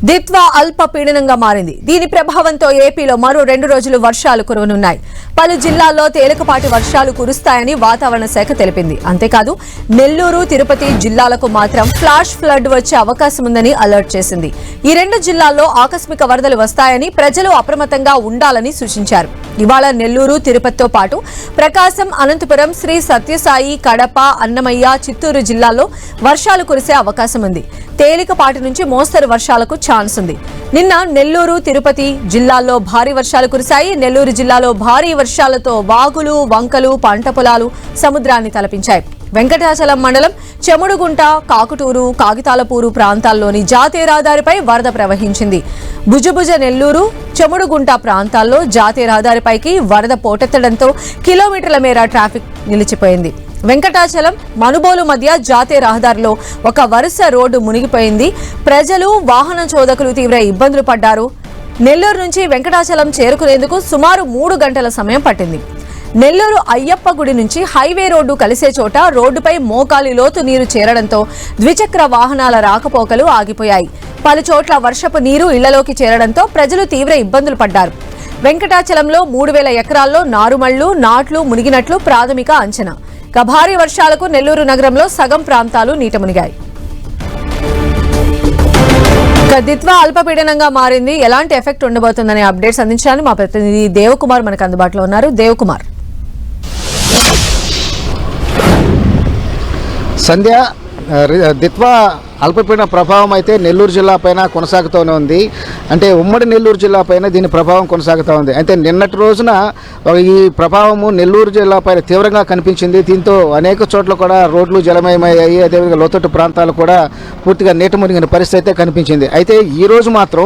దిత్వా అల్పపీడనంగా మారింది. దీని ప్రభావంతో ఏపీలో మరో 2 రోజులు వర్షాలు కురవనున్నాయి. పలు జిల్లాల్లో తేలికపాటి వర్షాలు కురుస్తాయని వాతావరణ శాఖ తెలిపింది. అంతేకాదు నెల్లూరు, తిరుపతి జిల్లాలకు మాత్రం ఫ్లాష్ ఫ్లడ్ వచ్చే అవకాశం ఉందని అలర్ట్ చేసింది. ఈ 2 జిల్లాల్లో ఆకస్మిక వరదలు వస్తాయని ప్రజలు అప్రమత్తంగా ఉండాలని సూచించారు. ఇవాళ నెల్లూరు, తిరుపతితో పాటు ప్రకాశం, అనంతపురం, శ్రీ సత్యసాయి, కడప, అన్నమయ్య, చిత్తూరు జిల్లాల్లో వర్షాలు కురిసే అవకాశం ఉంది. తేలికపాటి నుంచి మోస్తరు వర్షాలకు ఛాన్స్ ఉంది. నిన్న నెల్లూరు, తిరుపతి జిల్లాల్లో భారీ వర్షాలు కురిశాయి. నెల్లూరు జిల్లాలో భారీ వర్షాలతో వాగులు, వంకలు, పంట పొలాలు సముద్రాన్ని తలపించాయి. వెంకటాచలం మండలం చెముడుగుంట, కాకుటూరు, కాగితాలపూరు ప్రాంతాల్లోని జాతీయ రహదారిపై వరద ప్రవహించింది. భుజభుజ నెల్లూరు, చెముడుగుంట ప్రాంతాల్లో జాతీయ రహదారిపైకి వరద పోటెత్తడంతో కిలోమీటర్ల మేర ట్రాఫిక్ నిలిచిపోయింది. వెంకటాచలం, మనుబోలు మధ్య జాతీయ రహదారిలో ఒక వరుస రోడ్డు మునిగిపోయింది. ప్రజలు, వాహన చోదకులు తీవ్ర ఇబ్బందులు పడ్డారు. నెల్లూరు నుంచి వెంకటాచలం చేరుకునేందుకు సుమారు 3 గంటల సమయం పట్టింది. నెల్లూరు అయ్యప్ప గుడి నుంచి హైవే రోడ్డు కలిసే చోట రోడ్డుపై మోకాలి లోతు నీరు చేరడంతో ద్విచక్ర వాహనాల రాకపోకలు ఆగిపోయాయి. పలు చోట్ల వర్షపు నీరు ఇళ్లలోకి చేరడంతో ప్రజలు తీవ్ర ఇబ్బందులు పడ్డారు. వెంకటాచలంలో 3000 ఎకరాల్లో నారుమళ్లు, నాట్లు మునిగినట్లు ప్రాథమిక అంచనా. భారీ వర్షాలకు నెల్లూరు నగరంలో సగం ప్రాంతాలు నీట మునిగాయి. దిత్వా అల్పపీడనంగా మారింది. ఎలాంటి ఎఫెక్ట్ ఉండబోతుందనే అప్డేట్స్ అందించడానికి మా ప్రతినిధి దేవకుమార్ మనకు అందుబాటులో ఉన్నారు. దేవకుమార్. సంధ్య, దిత్వా అల్పపీడన ప్రభావం అయితే నెల్లూరు జిల్లా పైన కొనసాగుతూనే ఉంది. అంటే ఉమ్మడి నెల్లూరు జిల్లా పైన దీని ప్రభావం కొనసాగుతూ ఉంది. అయితే నిన్నటి రోజున ఈ ప్రభావము నెల్లూరు జిల్లా పైన తీవ్రంగా కనిపించింది. దీంతో అనేక చోట్ల కూడా రోడ్లు జలమయమయ్యాయి. అదేవిధంగా లోతట్టు ప్రాంతాలు కూడా పూర్తిగా నీట మునిగిన పరిస్థితి అయితే కనిపించింది. అయితే ఈ రోజు మాత్రం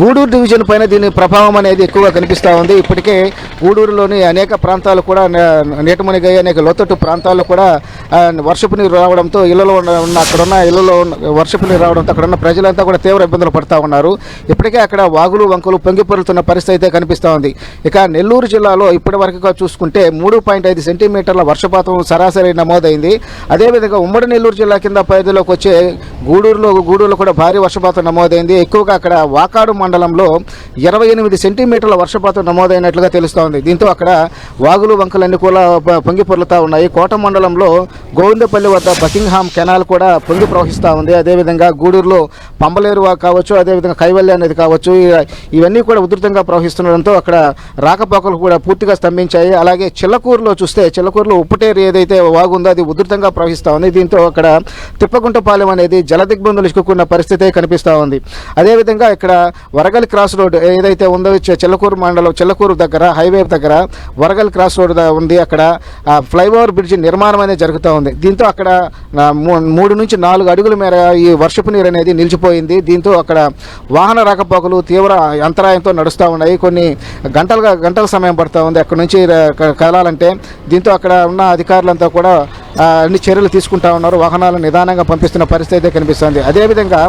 గూడూరు డివిజన్ పైన దీని ప్రభావం అనేది ఎక్కువగా కనిపిస్తూ ఉంది. ఇప్పటికే గూడూరులోని అనేక ప్రాంతాలు కూడా నీట మునిగాయి. అనేక లోతట్టు ప్రాంతాల్లో కూడా వర్షపు నీరు రావడంతో ఇళ్లలో ఉన్న అక్కడున్న ఇళ్లలో వర్షపు నీరు రావడంతో అక్కడ ఉన్న ప్రజలంతా కూడా తీవ్ర ఇబ్బందులు పడుతూ ఉన్నారు. ఇప్పటికే అక్కడ వాగులు, వంకలు పొంగిపొరులుతున్న పరిస్థితి అయితే కనిపిస్తూ ఉంది. ఇక నెల్లూరు జిల్లాలో ఇప్పటి వరకు చూసుకుంటే 3.5 సెంటీమీటర్ల వర్షపాతం సరాసరి నమోదైంది. అదేవిధంగా ఉమ్మడి నెల్లూరు జిల్లా కింద పరిధిలోకి వచ్చే గూడూరులో కూడా భారీ వర్షపాతం నమోదైంది. ఎక్కువగా అక్కడ వాకాడు మండలంలో 28 సెంటీమీటర్ల వర్షపాతం నమోదైనట్లుగా తెలుస్తోంది. దీంతో అక్కడ వాగులు, వంకలన్నీ కూడా పొంగిపొరులుతూ ఉన్నాయి. కోట మండలంలో గోవిందపల్లి వద్ద బకింగ్హామ్ కెనాల్ కూడా పొంగి ప్రవహిస్తూ ఉంది. అదేవిధంగా గూడూరులో పంబలేరు కావచ్చు, అదేవిధంగా కైవల్య అనేది కావచ్చు, ఇవన్నీ కూడా ఉధృతంగా ప్రవహిస్తుండడంతో అక్కడ రాకపోకలు కూడా పూర్తిగా స్తంభించాయి. అలాగే చిల్లకూరులో చూస్తే చిల్లకూరులో ఉప్పుటేరు ఏదైతే వాగుందో అది ఉధృతంగా ప్రవహిస్తూ ఉంది. దీంతో అక్కడ తిప్పగుంటపాలెం అనేది జలదిగ్బంధులు చిక్కుకున్న పరిస్థితి కనిపిస్తూ ఉంది. అదేవిధంగా ఇక్కడ వరగల్ క్రాస్ రోడ్ ఏదైతే ఉందో చిల్లకూరు మండలం చిల్లకూరు దగ్గర హైవే దగ్గర వరగల్ క్రాస్ రోడ్ ఉంది. అక్కడ ఫ్లైఓవర్ బ్రిడ్జి నిర్మాణం అనేది జరుగుతూ ఉంది. దీంతో అక్కడ 3 నుంచి 4 అడుగుల మేర ఈ వర్షపు నీరు అనేది నిలిచిపోయింది. దీంతో అక్కడ వాహన రాకపోకలు తీవ్ర అంతరాయంతో నడుస్తూ ఉన్నాయి. కొన్ని గంటల సమయం పడుతూ ఉంది అక్కడ నుంచి కదలాలంటే. దీంతో అక్కడ ఉన్న అధికారులంతా కూడా అన్ని చర్యలు తీసుకుంటా ఉన్నారు. వాహనాలను నిదానంగా పంపిస్తున్న పరిస్థితి అయితే కనిపిస్తుంది. అదేవిధంగా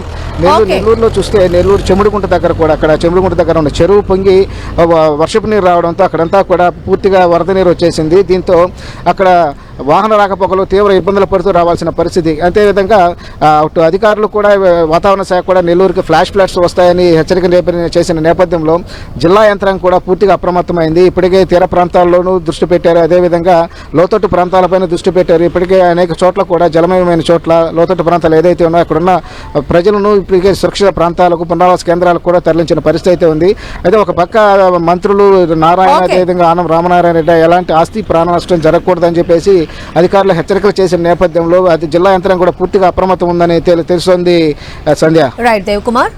నెల్లూరులో చూస్తే నెల్లూరు చెముడుగుంట దగ్గర కూడా అక్కడ చెముడుగుంట దగ్గర ఉన్న చెరువు పొంగి వర్షపు నీరు రావడంతో అక్కడంతా కూడా పూర్తిగా వరద నీరు వచ్చేసింది. దీంతో అక్కడ వాహన రాకపోకలు తీవ్ర ఇబ్బందులు పడుతూ రావాల్సిన పరిస్థితి. అదేవిధంగా అటు అధికారులు కూడా వాతావరణ శాఖ కూడా నెల్లూరుకి ఫ్లాష్ ఫ్లడ్స్ వస్తాయని హెచ్చరిక చేసిన నేపథ్యంలో జిల్లా యంత్రాంగం కూడా పూర్తిగా అప్రమత్తమైంది. ఇప్పటికే తీర ప్రాంతాల్లోనూ దృష్టి పెట్టారు. అదేవిధంగా లోతట్టు ప్రాంతాలపైన దృష్టి పెట్టారు. ఇప్పటికే అనేక చోట్ల కూడా జలమయమైన చోట్ల లోతట్టు ప్రాంతాలు ఏదైతే ఉన్నాయో అక్కడున్న ప్రజలను ఇప్పటికే సురక్షిత ప్రాంతాలకు, పునరావాస కేంద్రాలకు కూడా తరలించిన పరిస్థితి అయితే ఉంది. అయితే ఒక పక్క మంత్రులు నారాయణ, అదేవిధంగా ఆనం రామనారాయణ రెడ్డి ఎలాంటి ఆస్తి ప్రాణ నష్టం జరగకూడదని చెప్పేసి అధికారులు హెచ్చరికలు చేసిన నేపథ్యంలో అది జిల్లా యంత్రం కూడా పూర్తిగా అప్రమత్తం ఉందని తెలుస్తోంది. సంధ్య. రైట్ దేవ్ కుమార్.